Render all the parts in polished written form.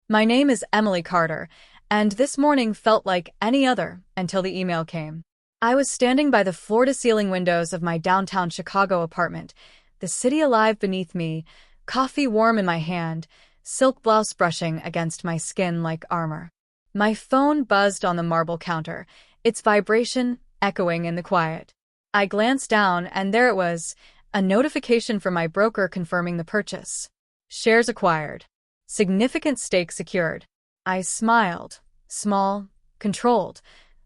My name is Emily Carter, and this morning felt like any other until the email came. I was standing by the floor-to-ceiling windows of my downtown Chicago apartment, the city alive beneath me, coffee warm in my hand, silk blouse brushing against my skin like armor. My phone buzzed on the marble counter, its vibration echoing in the quiet. I glanced down, and there it was, a notification from my broker confirming the purchase. Shares acquired. Significant stake secured. I smiled. Small, controlled.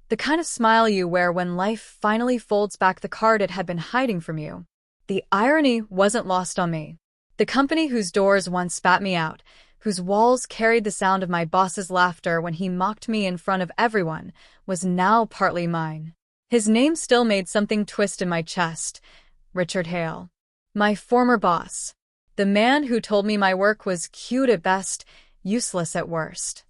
The kind of smile you wear when life finally folds back the card it had been hiding from you. The irony wasn't lost on me. The company whose doors once spat me out, whose walls carried the sound of my boss's laughter when he mocked me in front of everyone, was now partly mine. His name still made something twist in my chest. Richard Hale. My former boss. The man who told me my work was cute at best, useless at worst.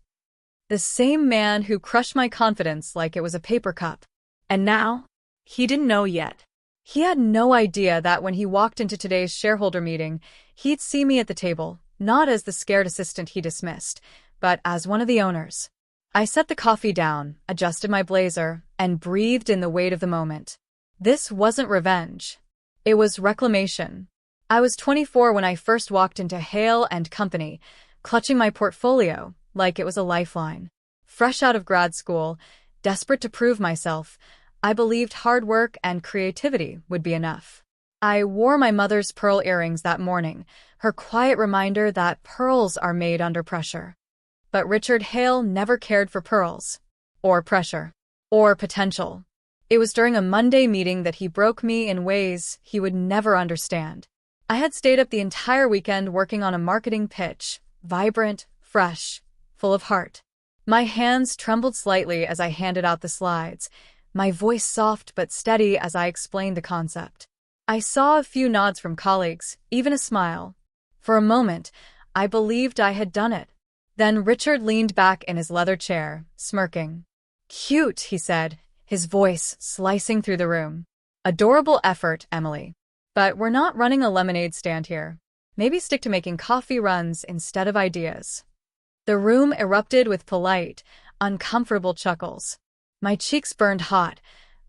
The same man who crushed my confidence like it was a paper cup. And now? He didn't know yet. He had no idea that when he walked into today's shareholder meeting, he'd see me at the table, not as the scared assistant he dismissed, but as one of the owners. I set the coffee down, adjusted my blazer, and breathed in the weight of the moment. This wasn't revenge. It was reclamation. I was 24 when I first walked into Hale and Company, clutching my portfolio like it was a lifeline. Fresh out of grad school, desperate to prove myself, I believed hard work and creativity would be enough. I wore my mother's pearl earrings that morning, her quiet reminder that pearls are made under pressure. But Richard Hale never cared for pearls, or pressure, or potential. It was during a Monday meeting that he broke me in ways he would never understand. I had stayed up the entire weekend working on a marketing pitch, vibrant, fresh, full of heart. My hands trembled slightly as I handed out the slides, my voice soft but steady as I explained the concept. I saw a few nods from colleagues, even a smile. For a moment, I believed I had done it. Then Richard leaned back in his leather chair, smirking. "Cute," he said, his voice slicing through the room. "Adorable effort, Emily. But we're not running a lemonade stand here. Maybe stick to making coffee runs instead of ideas." The room erupted with polite, uncomfortable chuckles. My cheeks burned hot,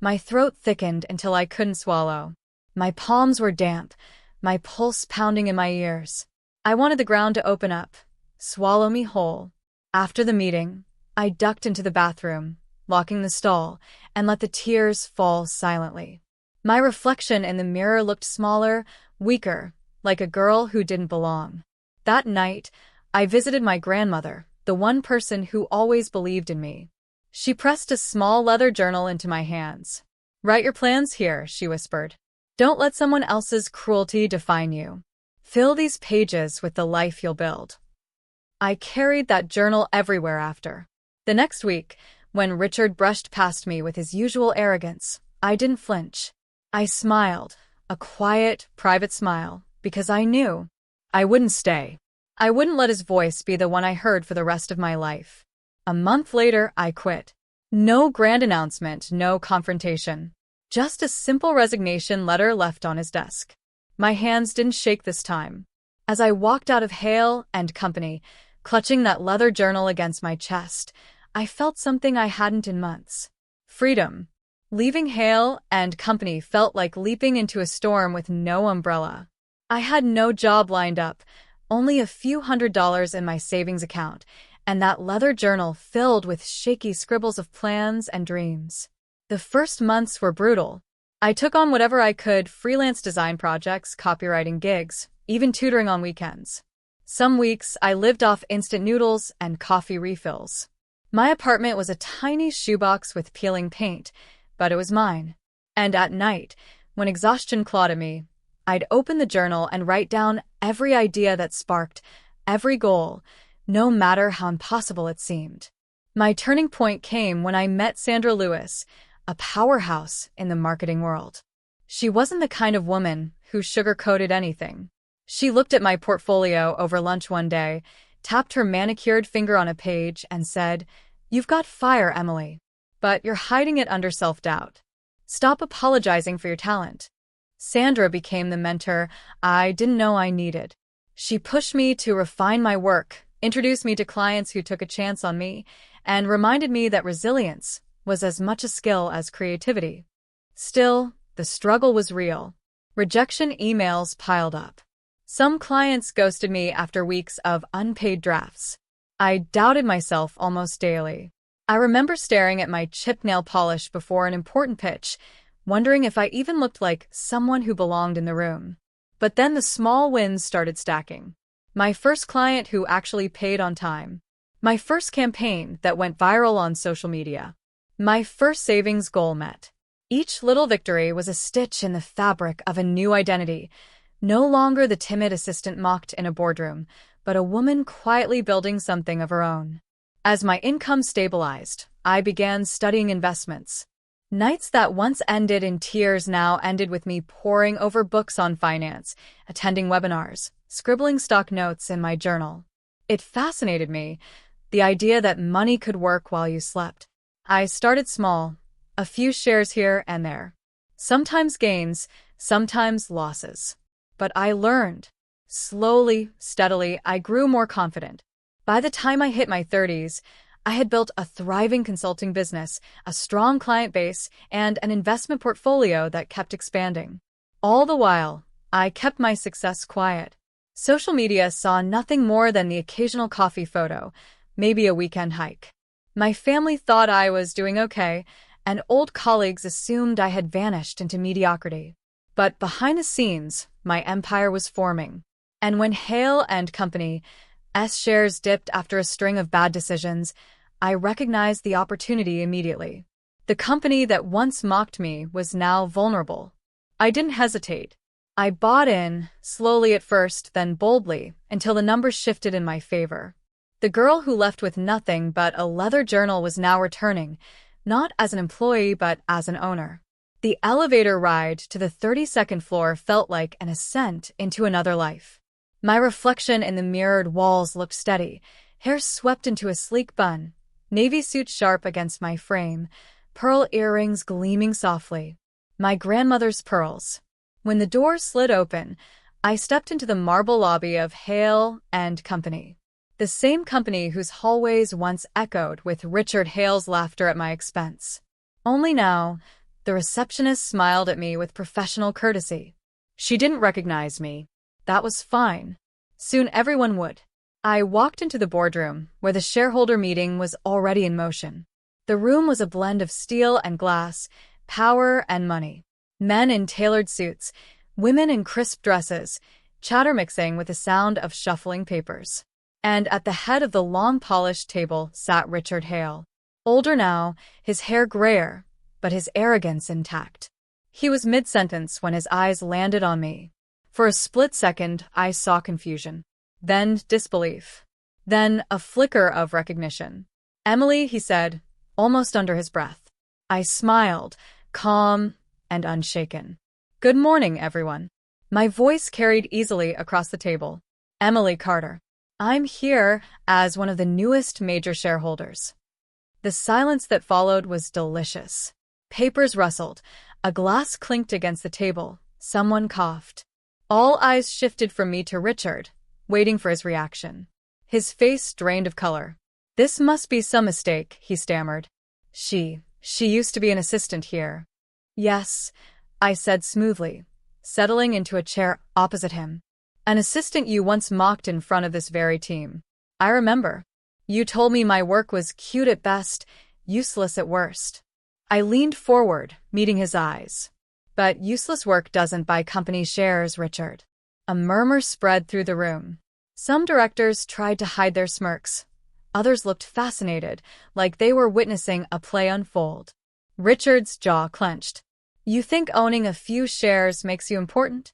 my throat thickened until I couldn't swallow. My palms were damp, my pulse pounding in my ears. I wanted the ground to open up, swallow me whole. After the meeting, I ducked into the bathroom, locking the stall, and let the tears fall silently. My reflection in the mirror looked smaller, weaker, like a girl who didn't belong. That night, I visited my grandmother, the one person who always believed in me. She pressed a small leather journal into my hands. "Write your plans here," she whispered. "Don't let someone else's cruelty define you. Fill these pages with the life you'll build." I carried that journal everywhere after. The next week, when Richard brushed past me with his usual arrogance, I didn't flinch. I smiled, a quiet, private smile, because I knew I wouldn't stay. I wouldn't let his voice be the one I heard for the rest of my life. A month later, I quit. No grand announcement, no confrontation. Just a simple resignation letter left on his desk. My hands didn't shake this time. As I walked out of Hale and Company, clutching that leather journal against my chest, I felt something I hadn't in months. Freedom. Leaving Hale and Company felt like leaping into a storm with no umbrella. I had no job lined up, only a few $100s in my savings account, and that leather journal filled with shaky scribbles of plans and dreams. The first months were brutal. I took on whatever I could, freelance design projects, copywriting gigs, even tutoring on weekends. Some weeks I lived off instant noodles and coffee refills. My apartment was a tiny shoebox with peeling paint, but it was mine. And at night, when exhaustion clawed at me, I'd open the journal and write down every idea that sparked, every goal, no matter how impossible it seemed. My turning point came when I met Sandra Lewis, a powerhouse in the marketing world. She wasn't the kind of woman who sugar-coated anything. She looked at my portfolio over lunch one day, tapped her manicured finger on a page, and said, "You've got fire, Emily. But you're hiding it under self-doubt. Stop apologizing for your talent." Sandra became the mentor I didn't know I needed. She pushed me to refine my work, introduced me to clients who took a chance on me, and reminded me that resilience was as much a skill as creativity. Still, the struggle was real. Rejection emails piled up. Some clients ghosted me after weeks of unpaid drafts. I doubted myself almost daily. I remember staring at my chipped nail polish before an important pitch, wondering if I even looked like someone who belonged in the room. But then the small wins started stacking. My first client who actually paid on time. My first campaign that went viral on social media. My first savings goal met. Each little victory was a stitch in the fabric of a new identity. No longer the timid assistant mocked in a boardroom, but a woman quietly building something of her own. As my income stabilized, I began studying investments. Nights that once ended in tears now ended with me poring over books on finance, attending webinars, scribbling stock notes in my journal. It fascinated me, the idea that money could work while you slept. I started small, a few shares here and there. Sometimes gains, sometimes losses. But I learned. Slowly, steadily, I grew more confident. By the time I hit my 30s, I had built a thriving consulting business, a strong client base, and an investment portfolio that kept expanding. All the while, I kept my success quiet. Social media saw nothing more than the occasional coffee photo, maybe a weekend hike. My family thought I was doing okay, and old colleagues assumed I had vanished into mediocrity. But behind the scenes, my empire was forming. And when Hale and Company's shares dipped after a string of bad decisions, I recognized the opportunity immediately. The company that once mocked me was now vulnerable. I didn't hesitate. I bought in, slowly at first, then boldly, until the numbers shifted in my favor. The girl who left with nothing but a leather journal was now returning, not as an employee but as an owner. The elevator ride to the 32nd floor felt like an ascent into another life. My reflection in the mirrored walls looked steady, hair swept into a sleek bun, navy suit sharp against my frame, pearl earrings gleaming softly. My grandmother's pearls. When the door slid open, I stepped into the marble lobby of Hale and Company. The same company whose hallways once echoed with Richard Hale's laughter at my expense. Only now, the receptionist smiled at me with professional courtesy. She didn't recognize me. That was fine. Soon everyone would. I walked into the boardroom, where the shareholder meeting was already in motion. The room was a blend of steel and glass, power and money. Men in tailored suits, women in crisp dresses, chatter mixing with the sound of shuffling papers. And at the head of the long polished table sat Richard Hale. Older now, his hair grayer, but his arrogance intact. He was mid-sentence when his eyes landed on me. For a split second, I saw confusion. Then disbelief. Then a flicker of recognition. "Emily," he said, almost under his breath. I smiled, calm and unshaken. "Good morning, everyone." My voice carried easily across the table. "Emily Carter. I'm here as one of the newest major shareholders." The silence that followed was delicious. Papers rustled, a glass clinked against the table, someone coughed. All eyes shifted from me to Richard, waiting for his reaction. His face drained of color. "This must be some mistake," he stammered. She used to be an assistant here." "Yes," I said smoothly, settling into a chair opposite him. "An assistant you once mocked in front of this very team. I remember. You told me my work was cute at best, useless at worst." I leaned forward, meeting his eyes. "But useless work doesn't buy company shares, Richard." A murmur spread through the room. Some directors tried to hide their smirks. Others looked fascinated, like they were witnessing a play unfold. Richard's jaw clenched. "You think owning a few shares makes you important?"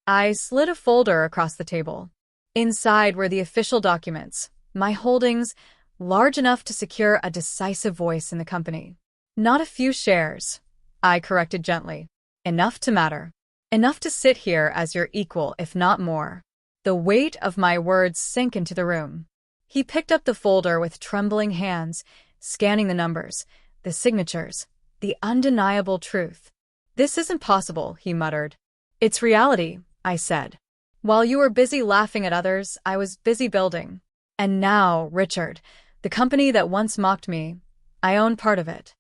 I slid a folder across the table. Inside were the official documents, my holdings, large enough to secure a decisive voice in the company. "Not a few shares," I corrected gently. "Enough to matter. Enough to sit here as your equal, if not more." The weight of my words sank into the room. He picked up the folder with trembling hands, scanning the numbers, the signatures, the undeniable truth. "This isn't possible," he muttered. "It's reality," I said. "While you were busy laughing at others, I was busy building." And now, Richard, the company that once mocked me, I own part of it.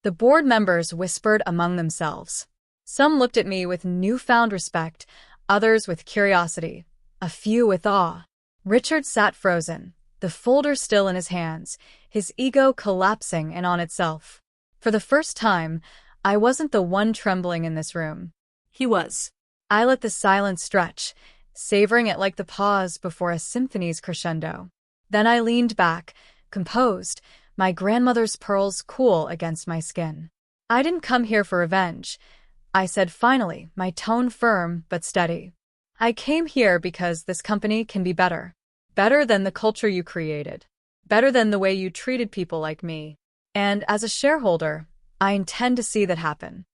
The board members whispered among themselves. Some looked at me with newfound respect, others with curiosity, a few with awe. Richard sat frozen, the folder still in his hands, his ego collapsing in on itself. For the first time, I wasn't the one trembling in this room. He was. I let the silence stretch, savoring it like the pause before a symphony's crescendo. Then I leaned back, composed, my grandmother's pearls cool against my skin. I didn't come here for revenge, I said finally, my tone firm but steady. I came here because this company can be better. Better than the culture you created. Better than the way you treated people like me. And as a shareholder, I intend to see that happen.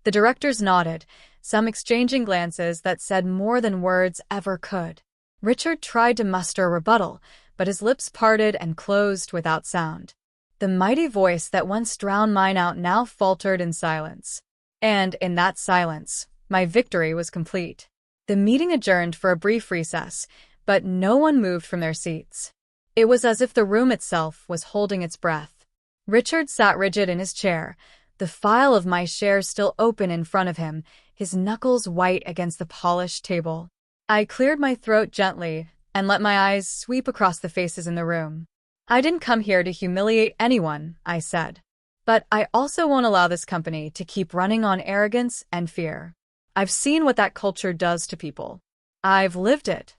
The directors nodded, some exchanging glances that said more than words ever could. Richard tried to muster a rebuttal, but his lips parted and closed without sound. The mighty voice that once drowned mine out now faltered in silence. And in that silence, my victory was complete. The meeting adjourned for a brief recess, but no one moved from their seats. It was as if the room itself was holding its breath. Richard sat rigid in his chair, the file of my shares still open in front of him, his knuckles white against the polished table. I cleared my throat gently and let my eyes sweep across the faces in the room. I didn't come here to humiliate anyone, I said. But I also won't allow this company to keep running on arrogance and fear. I've seen what that culture does to people. I've lived it.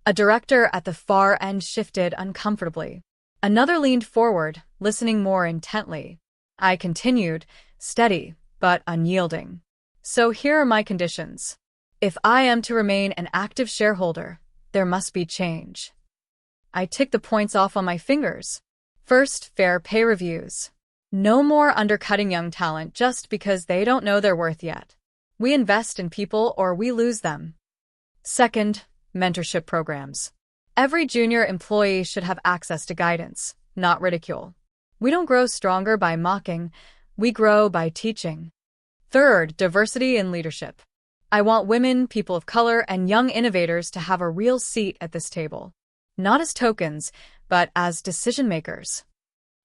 A director at the far end shifted uncomfortably. Another leaned forward, listening more intently. I continued, steady but unyielding. So here are my conditions. If I am to remain an active shareholder, there must be change. I ticked the points off on my fingers. First, fair pay reviews. No more undercutting young talent just because they don't know their worth yet. We invest in people or we lose them. Second, mentorship programs. Every junior employee should have access to guidance, not ridicule. We don't grow stronger by mocking, we grow by teaching. Third, diversity in leadership. I want women, people of color, and young innovators to have a real seat at this table. Not as tokens, but as decision-makers.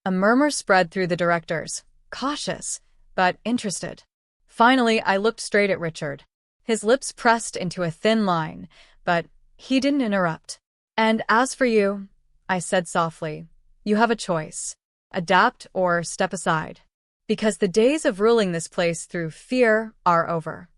A murmur spread through the directors, cautious, but interested. Finally, I looked straight at Richard. His lips pressed into a thin line, but he didn't interrupt. And as for you, I said softly, you have a choice. Adapt or step aside. Because the days of ruling this place through fear are over.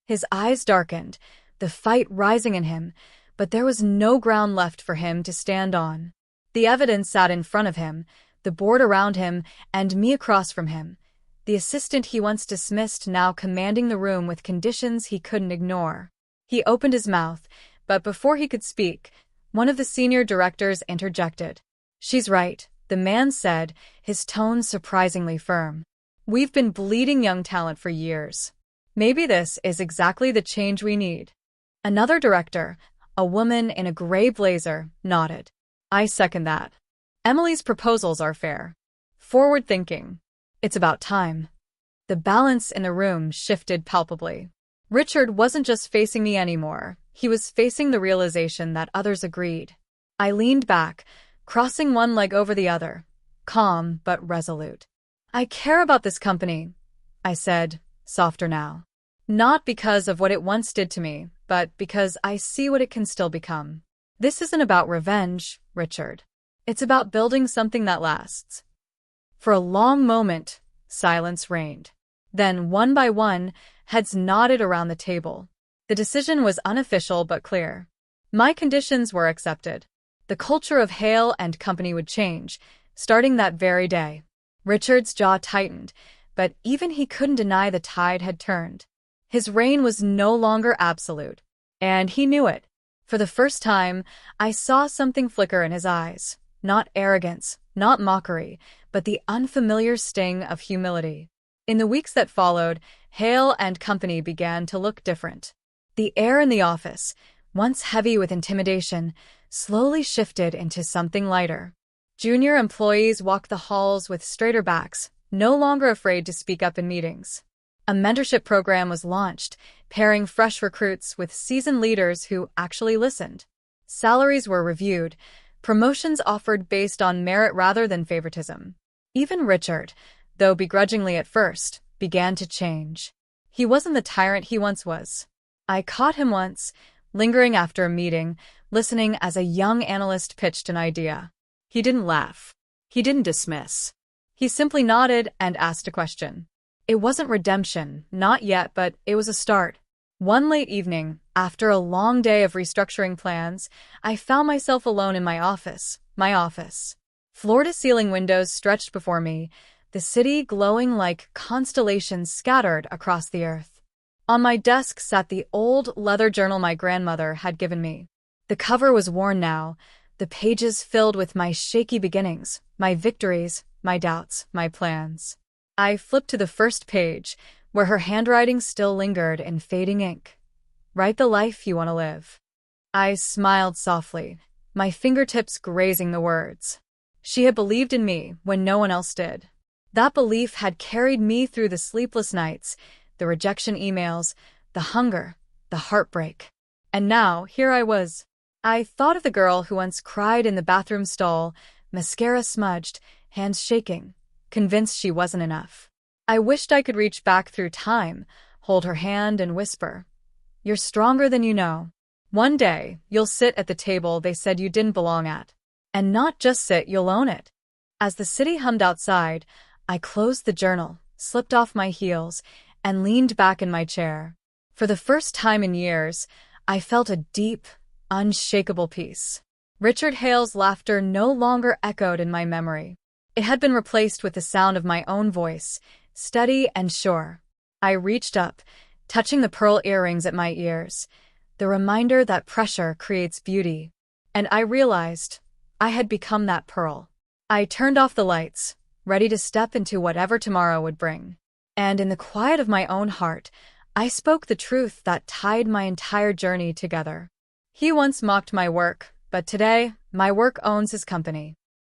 His eyes darkened, the fight rising in him, but there was no ground left for him to stand on. The evidence sat in front of him, the board around him, and me across from him. The assistant he once dismissed now commanding the room with conditions he couldn't ignore. He opened his mouth, but before he could speak, one of the senior directors interjected. She's right, the man said, his tone surprisingly firm. We've been bleeding young talent for years. Maybe this is exactly the change we need. Another director, a woman in a gray blazer, nodded. I second that. Emily's proposals are fair. Forward-thinking. It's about time. The balance in the room shifted palpably. Richard wasn't just facing me anymore. He was facing the realization that others agreed. I leaned back, crossing one leg over the other, calm but resolute. I care about this company, I said, softer now. Not because of what it once did to me, but because I see what it can still become. This isn't about revenge, Richard. It's about building something that lasts. For a long moment, silence reigned. Then, one by one, heads nodded around the table. The decision was unofficial but clear. My conditions were accepted. The culture of Hale and Company would change, starting that very day. Richard's jaw tightened, but even he couldn't deny the tide had turned. His reign was no longer absolute, and he knew it. For the first time, I saw something flicker in his eyes. Not arrogance, not mockery, but the unfamiliar sting of humility. In the weeks that followed, Hale and Company began to look different. The air in the office, once heavy with intimidation, slowly shifted into something lighter. Junior employees walked the halls with straighter backs, no longer afraid to speak up in meetings. A mentorship program was launched, pairing fresh recruits with seasoned leaders who actually listened. Salaries were reviewed, Promotions offered based on merit rather than favoritism. Even Richard, though begrudgingly at first, began to change. He wasn't the tyrant he once was. I caught him once, lingering after a meeting, listening as a young analyst pitched an idea. He didn't laugh. He didn't dismiss. He simply nodded and asked a question. It wasn't redemption, not yet, but it was a start. One late evening, after a long day of restructuring plans, I found myself alone in my office. Floor-to-ceiling windows stretched before me, the city glowing like constellations scattered across the earth. On my desk sat the old leather journal my grandmother had given me. The cover was worn now, the pages filled with my shaky beginnings, my victories, my doubts, my plans. I flipped to the first page, where her handwriting still lingered in fading ink. Write the life you want to live. I smiled softly, my fingertips grazing the words. She had believed in me when no one else did. That belief had carried me through the sleepless nights, the rejection emails, the hunger, the heartbreak. And now, here I was. I thought of the girl who once cried in the bathroom stall, mascara smudged, hands shaking, convinced she wasn't enough. I wished I could reach back through time, hold her hand and whisper, "You're stronger than you know. One day, you'll sit at the table they said you didn't belong at. And not just sit, you'll own it." As the city hummed outside, I closed the journal, slipped off my heels, and leaned back in my chair. For the first time in years, I felt a deep, unshakable peace. Richard Hale's laughter no longer echoed in my memory. It had been replaced with the sound of my own voice, steady and sure. I reached up, touching the pearl earrings at my ears, the reminder that pressure creates beauty. And I realized I had become that pearl. I turned off the lights, ready to step into whatever tomorrow would bring. And in the quiet of my own heart, I spoke the truth that tied my entire journey together. He once mocked my work, but today, my work owns his company.